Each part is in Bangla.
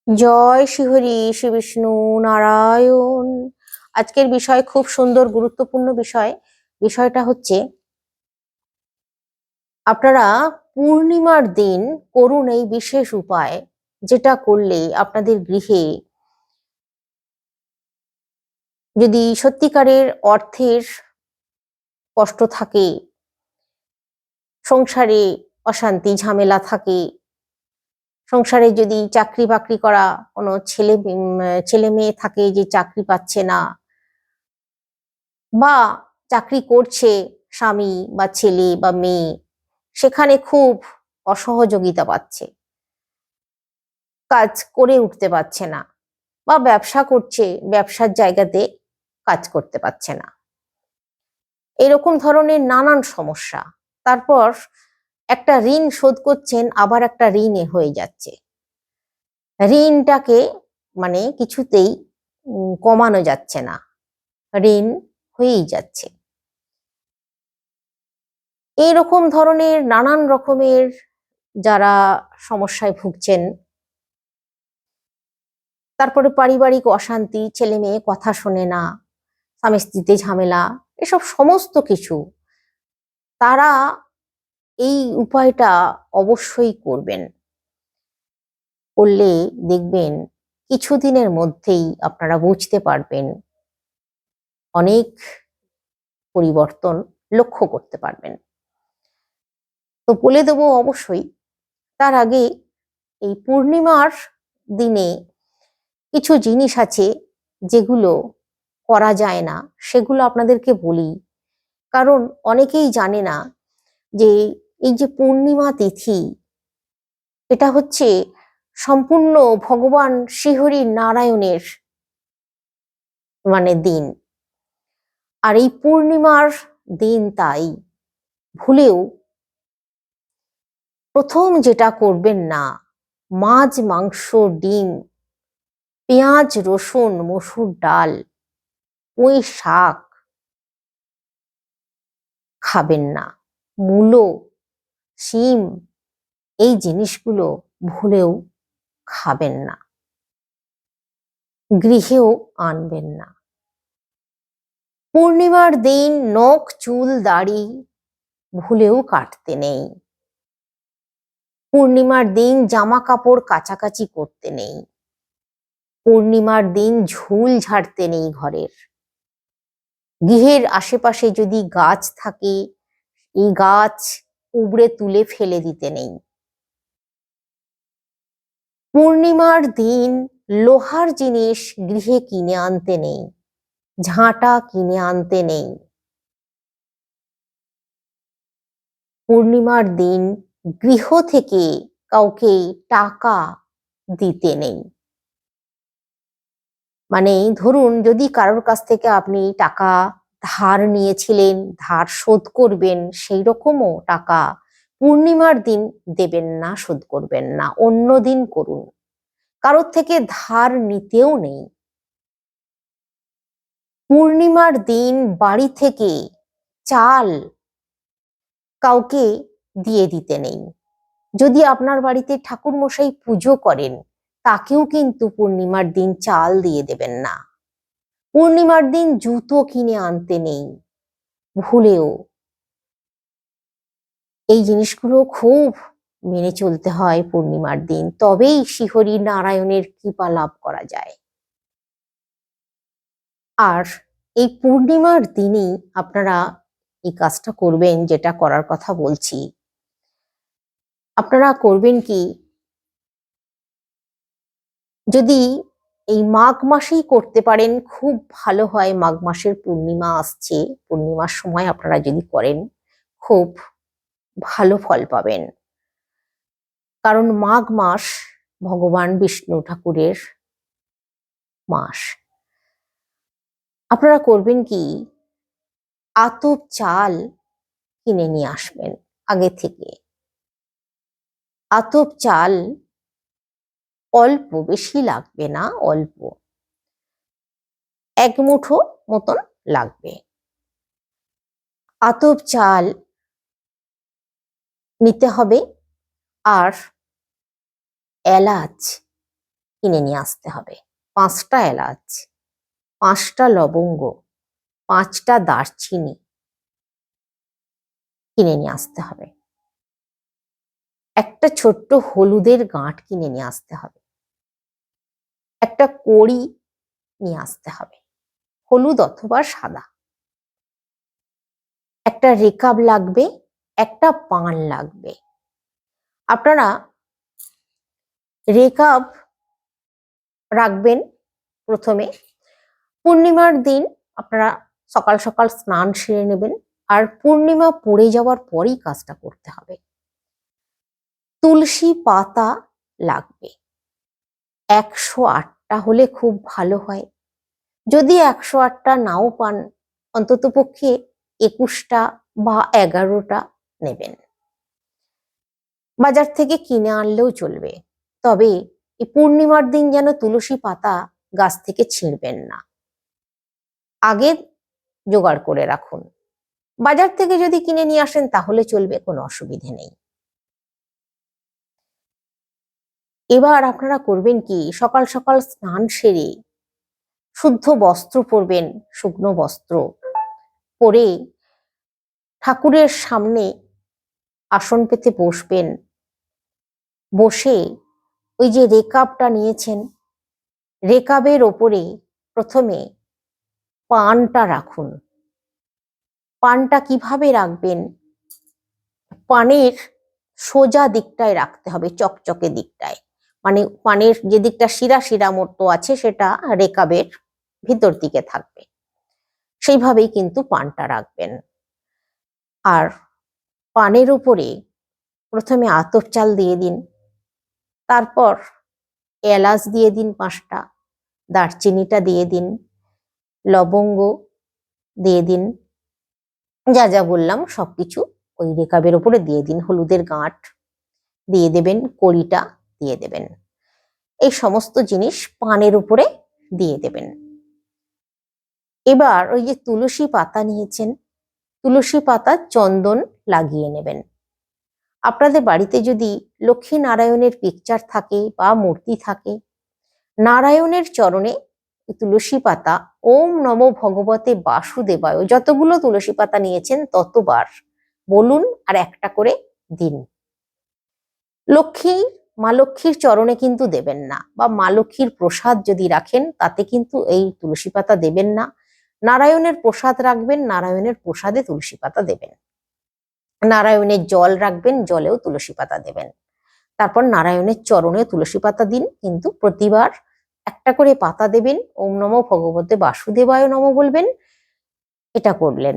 জয় শ্রীহরি শ্রী বিষ্ণু নারায়ণ। আজকের বিষয় খুব সুন্দর গুরুত্বপূর্ণ বিষয়। বিষয়টা হচ্ছে আপনারা পূর্ণিমার দিন করুন এই বিশেষ উপায়, যেটা করলে আপনাদের গৃহে যদি সত্যিকারের অর্থের কষ্ট থাকে, সংসারে অশান্তি ঝামেলা থাকে, সংসারে যদি চাকরি বাকরি করা কোনো ছেলে মেয়ে থাকে যে চাকরি পাচ্ছে না, বা চাকরি করছে স্বামী বা ছেলে বা মেয়ে, সেখানে খুব অসহযোগিতা পাচ্ছে, কাজ করে উঠতে পারছে না, বা ব্যবসা করছে ব্যবসার জায়গাতে কাজ করতে পারছে না, এরকম ধরনের নানান সমস্যা। তারপর একটা ঋণ শোধ করছেন, আবার একটা ঋণে হয়ে যাচ্ছে, ঋণটাকে মানে কিছুতেই কমানো যাচ্ছে না, ঋণ হয়েই যাচ্ছে। এইরকম ধরনের নানান রকমের যারা সমস্যায় ভুগছেন, তারপরে পারিবারিক অশান্তি, ছেলে মেয়ে কথা শোনে না, স্বামী স্ত্রীতে ঝামেলা, এসব সমস্ত কিছু তারা এই উপায়টা অবশ্যই করবেন। করলে দেখবেন কিছুদিনের মধ্যেই আপনারা বুঝতে পারবেন, অনেক পরিবর্তন লক্ষ্য করতে পারবেন। তো বলে দেবো অবশ্যই। তার আগে এই পূর্ণিমার দিনে কিছু জিনিস আছে যেগুলো করা যায় না, সেগুলো আপনাদেরকে বলি। কারণ অনেকেই জানে না যে এই যে পূর্ণিমা তিথি, এটা হচ্ছে সম্পূর্ণ ভগবান শ্রীহরি নারায়ণের দিন। আর এই পূর্ণিমার দিন, তাই ভুলেও প্রথম যেটা করবেন না, মাছ মাংস ডিম পেঁয়াজ রসুন মসুর ডাল পুঁই শাক খাবেন না। মূলো, শিম, এই জিনিসগুলো ভুলেও খাবেন না, গৃহেও আনবেন না। পূর্ণিমার দিন নখ চুল দাড়ি ভুলেও কাটতে নেই। পূর্ণিমার দিন জামা কাপড় কাচাকাচি করতে নেই। পূর্ণিমার দিন ঝুল ঝাড়তে নেই ঘরের। গৃহের আশেপাশে যদি গাছ থাকে, এই গাছ উবড়ে তুলে ফেলে দিতে নেই। পূর্ণিমার দিন লোহার জিনিস গৃহে কিনে আনতে নেই, ঝাঁটা কিনে আনতে নেই। পূর্ণিমার দিন গৃহ থেকে কাউকে টাকা দিতে নেই। ধরুন, যদি কারোর কাছ থেকে আপনি টাকা ধার নিয়েছিলেন, ধার শোধ করবেন, সেই রকমও টাকা পূর্ণিমার দিন দেবেন না, শোধ করবেন না, অন্য দিন করুন। কারোর থেকে ধার নিতেও নেই। পূর্ণিমার দিন বাড়ি থেকে চাল কাউকে দিয়ে দিতে নেই। যদি আপনার বাড়িতে ঠাকুর মশাই পুজো করেন, তাকেও কিন্তু পূর্ণিমার দিন চাল দিয়ে দেবেন না। পূর্ণিমার দিন জুতো কিনে আনতে নেই ভুলেও। এই জিনিসগুলো খুব মেনে চলতে হয় পূর্ণিমার দিন, তবেই শ্রীহরি নারায়ণের কৃপা লাভ করা যায়। আর এই পূর্ণিমার দিনই আপনারা এই কাজটা করবেন, যেটা করার কথা বলছি। আপনারা করবেন কি, যদি এই মাঘ মাসেই করতে পারেন খুব ভালো হয়। মাঘ মাসের পূর্ণিমা আসছে, পূর্ণিমার সময় আপনারা যদি করেন খুব ভালো ফল পাবেন। কারণ মাঘ মাস ভগবান বিষ্ণু ঠাকুরের মাস। আপনারা করবেন কি, আতপ চাল কিনে নিয়ে আসবেন আগে থেকে। আতপ চাল অল্প, বেশি লাগবে না, অল্প, এক মুঠো মতন লাগবে। আতপ চাল নিতে হবে। আর এলাচ কিনে নিয়ে আসতে হবে, 5টা এলাচ, 5টা লবঙ্গ, 5টা দারচিনি কিনে নিয়ে আসতে হবে। একটা ছোট্ট হলুদের গাঁট কিনে নিয়ে আসতে হবে। একটা কড়ি নিয়ে আসতে হবে, হলুদ অথবা সাদা। একটা রেকাব লাগবে, একটা পান লাগবে। আপনারা রেকাব রাখবেন প্রথমে। পূর্ণিমার দিন আপনারা সকাল সকাল স্নান সেরে নেবেন, আর পূর্ণিমা পড়ে যাওয়ার পরেই কাজটা করতে হবে। তুলসী পাতা লাগবে, 108টা হলে খুব ভালো হয়। যদি 108টা নাও পান, অন্তত পক্ষে 21টা বা 11টা নেবেন। বাজার থেকে কিনে আনলেও চলবে, তবে এই পূর্ণিমার দিন যেন তুলসী পাতা গাছ থেকে ছিঁড়বেন না, আগে জোগাড় করে রাখুন। বাজার থেকে যদি কিনে নিয়ে আসেন তাহলে চলবে, কোনো অসুবিধে নেই। এবার আপনারা করবেন কি, সকাল সকাল স্নান সেরে শুদ্ধ বস্ত্র পরবেন, শুকনো বস্ত্র পরে ঠাকুরের সামনে আসন পেতে বসবেন। বসে ওই যে রেকাবটা নিয়েছেন, রেকাবের ওপরে প্রথমে পানটা রাখুন। পানটা কিভাবে রাখবেন, পানের সোজা দিকটায় রাখতে হবে, চকচকে দিকটায়, মানে পানের যে দিকটা শিরা শিরা মতো আছে সেটা রেকাবের ভিতর দিকে থাকবে, সেইভাবেই কিন্তু পানটা রাখবেন। আর পানের উপরে প্রথমে আতপ চাল দিয়ে দিন, তারপর এলাচ দিয়ে দিন 5টা, দারচিনিটা দিয়ে দিন, লবঙ্গ দিয়ে দিন, যা যা বললাম সবকিছু ওই রেকাবের উপরে দিয়ে দিন। হলুদের গাঁট দিয়ে দেবেন, কড়িটা দিয়ে দেবেন, এই সমস্ত জিনিস পানের উপরে দিয়ে দেবেন। এবার ওই যে তুলসী পাতা নিয়েছেন, তুলসী পাতা চন্দন লাগিয়ে নেবেন। আপনাদের বাড়িতে যদি লক্ষ্মী নারায়ণের পিকচার থাকে বা মূর্তি থাকে, নারায়ণের চরণে তুলসী পাতা ওম নমো ভগবতে বাসুদেবায় যতগুলো তুলসী পাতা নিয়েছেন ততবার বলুন, আর একটা করে দিন। মা লক্ষ্মীর চরণে কিন্তু দেবেন না, বা মা লক্ষ্মীর প্রসাদ যদি রাখেন তাতে কিন্তু এই তুলসী পাতা দেবেন না। নারায়ণের প্রসাদ রাখবেন, নারায়ণের প্রসাদে তুলসী পাতা দেবেন। নারায়ণের জল রাখবেন, জলেও তুলসী পাতা দেবেন। তারপর নারায়ণের চরণে তুলসী পাতা দিন, কিন্তু প্রতিবার একটা করে পাতা দেবেন, ওম নমো ভগবতে বাসুদেবায় নমঃ বলবেন, এটা করলেন।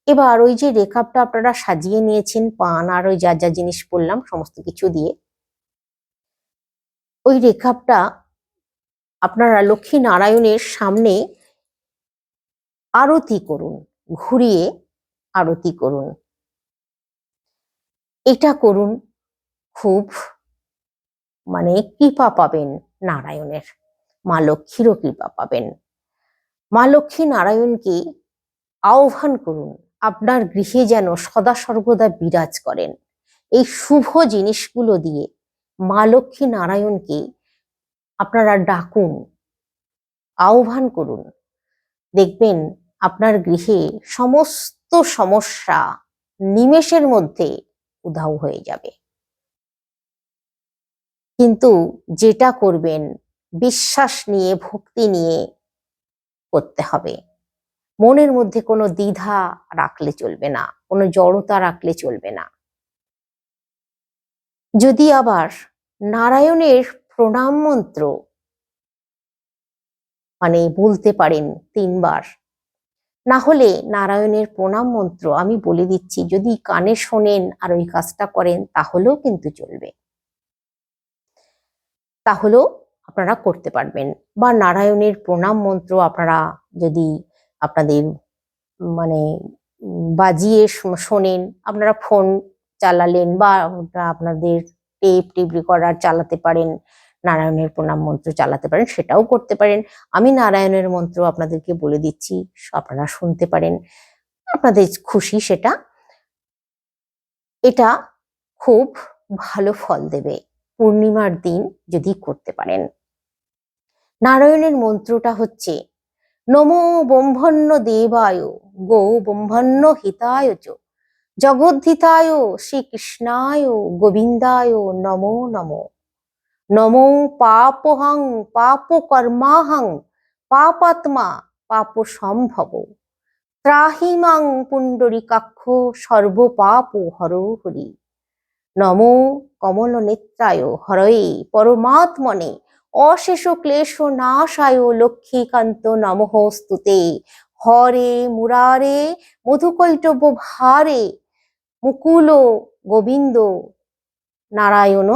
এবার ওই যে রেকাবটা আপনারা সাজিয়ে নিয়েছেন পান আর ওই যা যা জিনিস বললাম সমস্ত কিছু দিয়ে, ওই রেকাবটা আপনারা লক্ষ্মী নারায়ণের সামনে আরতি করুন, ঘুরিয়ে আরতি করুন। এটা করুন, খুব মানে কৃপা পাবেন নারায়ণের, মা লক্ষ্মীরও কৃপা পাবেন। মা লক্ষ্মী নারায়ণকে আহ্বান করুন, আপনার গৃহে যেন সদা সর্বদা বিরাজ করেন। এই শুভ জিনিসগুলো দিয়ে মা লক্ষ্মী নারায়ণকে আপনারা ডাকুন, আহ্বান করুন। দেখবেন আপনার গৃহে সমস্ত সমস্যা নিমেষের মধ্যে উধাও হয়ে যাবে। কিন্তু যেটা করবেন বিশ্বাস নিয়ে, ভক্তি নিয়ে করতে হবে। মনের মধ্যে কোনো দ্বিধা রাখলে চলবে না, কোনো জড়তা রাখলে চলবে না। যদি আবার নারায়ণের প্রণাম মন্ত্র মানে বলতে পারেন 3বার, না হলে নারায়ণের প্রণাম মন্ত্র আমি বলে দিচ্ছি, যদি কানে শোনেন আর ওই কাজটা করেন তাহলেও কিন্তু চলবে, তাহলেও আপনারা করতে পারবেন। বা নারায়ণের প্রণাম মন্ত্র আপনারা যদি আপনাদের মানে বাজিয়ে শোনেন, আপনারা ফোন চালালেন বা আপনাদের টেপ রেকর্ডার চালাতে পারেন, নারায়ণের প্রণাম মন্ত্র চালাতে পারেন, সেটাও করতে পারেন। আমি নারায়ণের মন্ত্র আপনাদেরকে বলে দিচ্ছি, আপনারা শুনতে পারেন, আপনাদের খুশি সেটা। এটা খুব ভালো ফল দেবে পূর্ণিমার দিন যদি করতে পারেন। নারায়ণের মন্ত্রটা হচ্ছে নমো ব্রহ্মণ্য দেবায় গো ব্রহ্মণ্য হিতায় চ জগদ্ধিতায় শ্রীকৃষ্ণায় গোবিন্দায় নমো নমো। নমো পাপহং পাপ কর্মাহং পাপাত্মা পাপ সম্ভব ত্রাহি মাং পুণ্ডরীকাক্ষ সর্ব পাপ হরো হরি। নমো কমল নেত্রায় হরয়ে পরমাত্মনে অশেষ ক্লেশ নাশায় লক্ষ্মীকান্ত নমঃস্তুতে। হরে মুরারে মধুকৈটব ভারে মুকুল গোবিন্দ নারায়ণ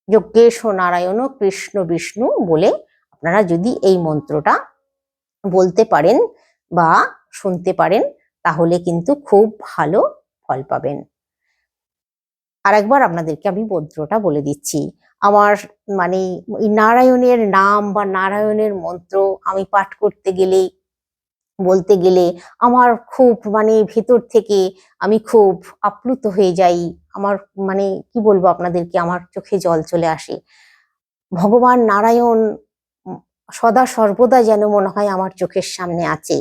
যজ্ঞেশ নারায়ণ কৃষ্ণ বিষ্ণু বলে আপনারা যদি এই মন্ত্রটা বলতে পারেন বা শুনতে পারেন তাহলে কিন্তু খুব ভালো ফল পাবেন। আরেকবার আপনাদেরকে আমি মন্ত্রটা বলে দিচ্ছি। আমার মানে নারায়ণের নাম বা নারায়ণের মন্ত্র আমি পাঠ করতে গেলে বলতে গেলে আমার খুব মানে ভেতর থেকে আমি খুব আপ্লুত হয়ে যাই। আমার মানে কি বলবো আপনাদেরকে, আমার চোখে জল চলে আসে। ভগবান নারায়ণ সদা সর্বদা যেন মনে হয় আমার চোখের সামনে আছে,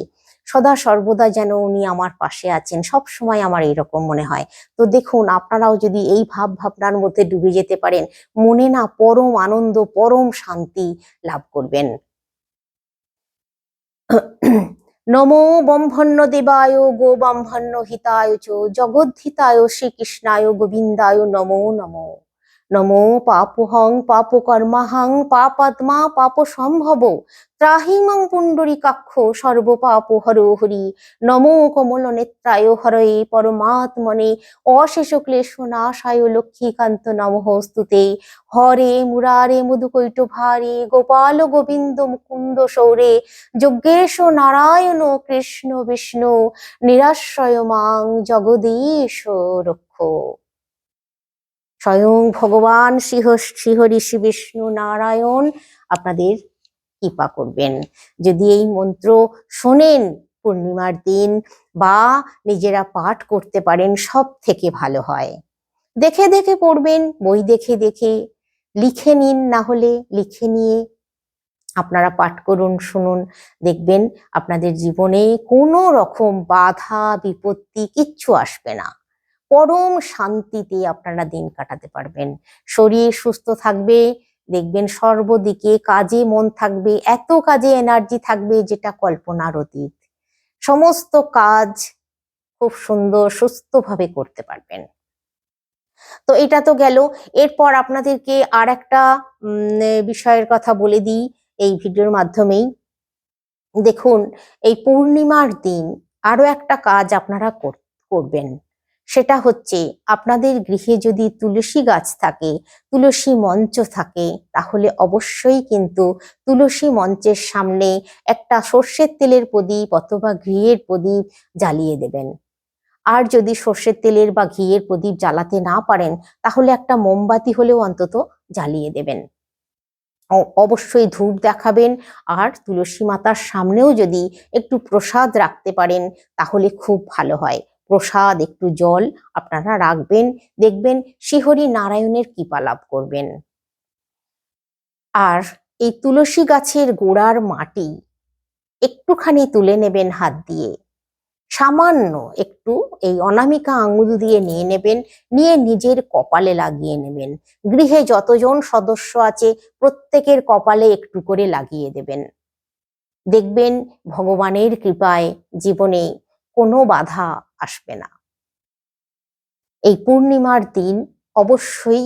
সদা সর্বদা যেন উনি আমার পাশে আছেন, সব সময় আমার এরকম মনে হয়। তো দেখুন, আপনারাও যদি এই ভাব ভাবনার মধ্যে ডুবে যেতে পারেন, মনে না পরম আনন্দ, পরম শান্তি লাভ করবেন। নমো ব্রহ্মণ্য দেবায় গো ব্রহ্মণ্য হিতায় চ জগদ্ধিতায় শ্রীকৃষ্ণায় গোবিন্দায় নমো নমো। নমো পাপহং পাপ কর্মাহং পাপাত্মা পাপ সম্ভব ত্রাহি মাং পুণ্ডরীকাক্ষ সর্ব পাপ হরো হরি। নমো কমল নেত্রায় হরয়ে পরমাত্মনে অশেষ ক্লেশ নাশায় লক্ষ্মীকান্ত নমঃস্তুতে। হরে মুরারে মধুকৈটভারে গোপাল গোবিন্দ মুকুন্দ সৌরে যজ্ঞেশ নারায়ণ কৃষ্ণ বিষ্ণু নিরাশ্রয় মাং জগদীশ রক্ষ। স্বয়ং ভগবান শ্রীহরি শ্রী বিষ্ণু নারায়ণ আপনাদের কৃপা করবেন যদি এই মন্ত্র শোনেন পূর্ণিমার দিন বা নিজেরা পাঠ করতে পারেন, সব থেকে ভালো হয়। দেখে দেখে পড়বেন, বই দেখে দেখে, লিখে নিন, না হলে লিখে নিয়ে আপনারা পাঠ করুন, শুনুন, দেখবেন আপনাদের জীবনে কোনো রকম বাধা বিপত্তি কিচ্ছু আসবে না। পরম শান্তিতে আপনারা দিন কাটাতে পারবেন। শরীর সুস্থ থাকবে, দেখবেন সর্বদিকে কাজে মন থাকবে, এত কাজে এনার্জি থাকবে যেটা কল্পনার অতীত। সমস্ত কাজ খুব সুন্দর সুস্থভাবে করতে পারবেন। তো এটা তো গেল। এরপর আপনাদেরকে আর একটা বিষয়ের কথা বলে দিই এই ভিডিওর মাধ্যমেই। দেখুন, এই পূর্ণিমার দিন আরো একটা কাজ আপনারা করবেন। সেটা হচ্ছে, আপনাদের গৃহে যদি তুলসী গাছ থাকে, তুলসী মঞ্চ থাকে, তাহলে অবশ্যই কিন্তু তুলসী মঞ্চের সামনে একটা সর্ষের তেলের প্রদীপ অথবা ঘিয়ের প্রদীপ জ্বালিয়ে দেবেন। আর যদি সর্ষের তেলের বা ঘিয়ের প্রদীপ জ্বালাতে না পারেন, তাহলে একটা মোমবাতি হলেও অন্তত জ্বালিয়ে দেবেন। অবশ্যই ধূপ দেখাবেন। আর তুলসী মাতার সামনেও যদি একটু প্রসাদ রাখতে পারেন তাহলে খুব ভালো হয়। প্রসাদ, একটু জল আপনারা রাখবেন, দেখবেন শ্রীহরি নারায়ণের কৃপা লাভ করবেন। আর এই তুলসী গাছের গোড়ার মাটি একটুখানি তুলে নেবেন হাত দিয়ে, সামান্য একটু এই অনামিকা আঙুল দিয়ে নিয়ে নেবেন, নিয়ে নিজের কপালে লাগিয়ে নেবেন। গৃহে যতজন সদস্য আছে প্রত্যেকের কপালে একটু করে লাগিয়ে দেবেন। দেখবেন ভগবানের কৃপায় জীবনে কোনো বাধা আসবে না। এই পূর্ণিমার দিন অবশ্যই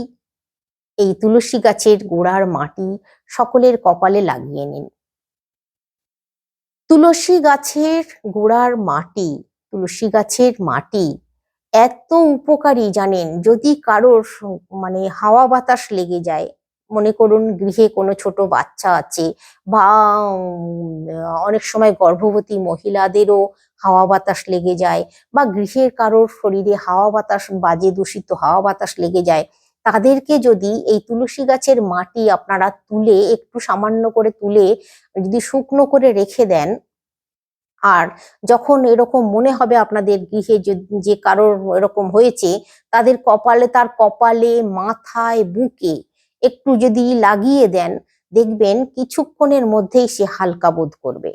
এই তুলসী গাছের গোড়ার মাটি সকলের কপালে লাগিয়ে নিন। তুলসী গাছের গোড়ার মাটি, তুলসী গাছের মাটি এত উপকারী জানেন, যদি কারোর মানে হাওয়া বাতাস লেগে যায়, মনে করুন গৃহে কোনো ছোট বাচ্চা আছে বা অনেক সময় গর্ভবতী মহিলাদেরও হাওয়া বাতাস লেগে যায়, বা গৃহের কারোর শরীরে হাওয়া বাতাস, বাজে দূষিত হাওয়া বাতাস লেগে যায়, তাদেরকে যদি এই তুলসী গাছের মাটি আপনারা তুলে, একটু সামান্য করে তুলে যদি শুকনো করে রেখে দেন, আর যখন এরকম মনে হবে আপনাদের গৃহে যে কারোর এরকম হয়েছে, তাদের কপালে, তার কপালে, মাথায়, বুকে একটু যদি লাগিয়ে দেন, দেখবেন কিছুক্ষণের মধ্যেই সে হালকা বোধ করবে।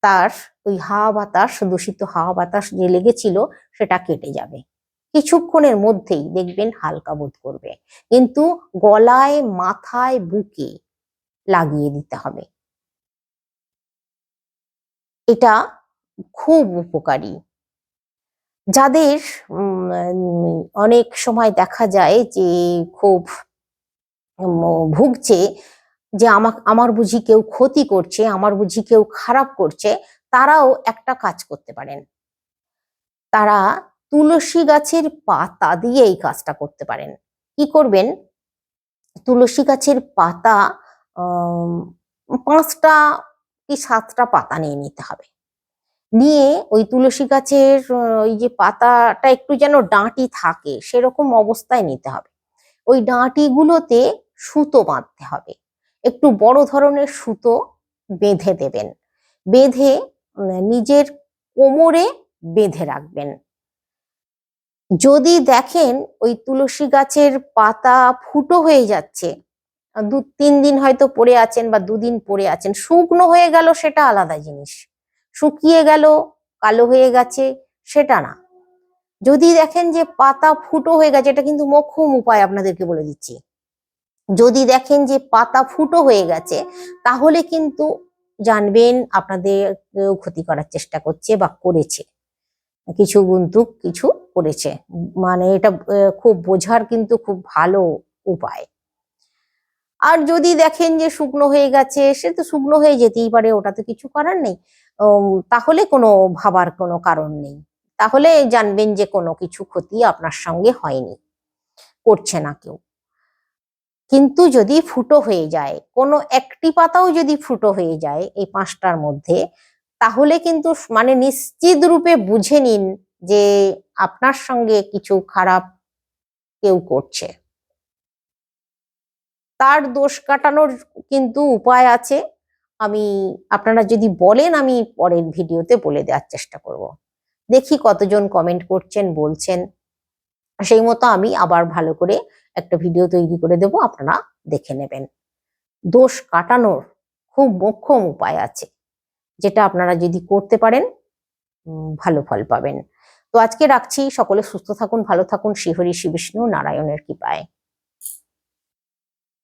তার ওই হাওয়া বাতাস, দূষিত হাওয়া বাতাস যে লেগেছিল সেটা কেটে যাবে। কিছুক্ষণের মধ্যেই দেখবেন হালকা বোধ করবে, কিন্তু গলায়, মাথায়, বুকে লাগিয়ে দিতে হবে। এটা খুব উপকারী। যাদের অনেক সময় দেখা যায় যে খুব ভুগছে যে আমার বুঝি কেউ ক্ষতি করছে, আমার বুঝি কেউ খারাপ করছে, তারাও একটা কাজ করতে পারেন। তারা তুলসী গাছের পাতা দিয়ে এই কাজটা করতে পারেন। কি করবেন, তুলসী গাছের পাতা 5টা কি 7টা পাতা নিয়ে নিতে হবে। নিয়ে ওই তুলসী গাছের ওই যে পাতাটা একটু যেন ডাঁটি থাকে সেরকম অবস্থায় নিতে হবে। ওই ডাঁটিগুলোতে সুতো বাঁধতে হবে, একটু বড় ধরনের সুতো বেঁধে দেবেন। বেঁধে নিজের কোমরে বেঁধে রাখবেন। যদি দেখেন ওই তুলসী গাছের পাতা ফুটো হয়ে যাচ্ছে, 2-3 দিন হয়তো পড়ে আছেন বা 2 দিন পড়ে আছেন, শুকনো হয়ে গেল সেটা আলাদা জিনিস, শুকিয়ে গেল, কালো হয়ে গেছে সেটা না। যদি দেখেন যে পাতা ফুটো হয়ে গেছে, এটা কিন্তু মোক্ষম উপায় আপনাদেরকে বলে দিচ্ছি। যদি দেখেন যে পাতা ফুটো হয়ে গেছে, তাহলে কিন্তু জানবেন আপনাদের ক্ষতি করার চেষ্টা করছে বা করেছে, কিছু গুন্তুক কিছু করেছে। মানে এটা খুব বোঝার কিন্তু খুব ভালো উপায়। আর যদি দেখেন যে শুকনো হয়ে গেছে, সে তো শুকনো হয়ে যেতেই পারে, ওটা তো কিছু করার নেই, তাহলে কোনো ভাবার কোনো কারণ নেই। তাহলে জানবেন যে কোনো কিছু ক্ষতি আপনার সঙ্গে হয়নি, করছে না কেউ। কিন্তু যদি ফুটো হয়ে যায়, কোনো একটি পাতাও যদি ফুটো হয়ে যায় এই 5টার মধ্যে, তাহলে কিন্তু মানে নিশ্চিত রূপে বুঝে নিন যে আপনার সঙ্গে কিছু খারাপ কেউ করছে। তার দোষ কাটানোর কিন্তু উপায় আছে। আপনারা যদি বলেন, আমি পরের ভিডিওতে বলে দেওয়ার চেষ্টা করব। দেখি কতজন কমেন্ট করছেন, বলছেন, সেই মতো আমি আবার ভালো করে একটা ভিডিও তৈরি করে দেব, আপনারা দেখে নেবেন। দোষ কাটানোর খুব মোক্ষম উপায় আছে, যেটা আপনারা যদি করতে পারেন ভালো ফল পাবেন। তো আজকে রাখছি, সকলে সুস্থ থাকুন, ভালো থাকুন, শ্রীহরি শ্রী বিষ্ণু নারায়ণের কৃপায়।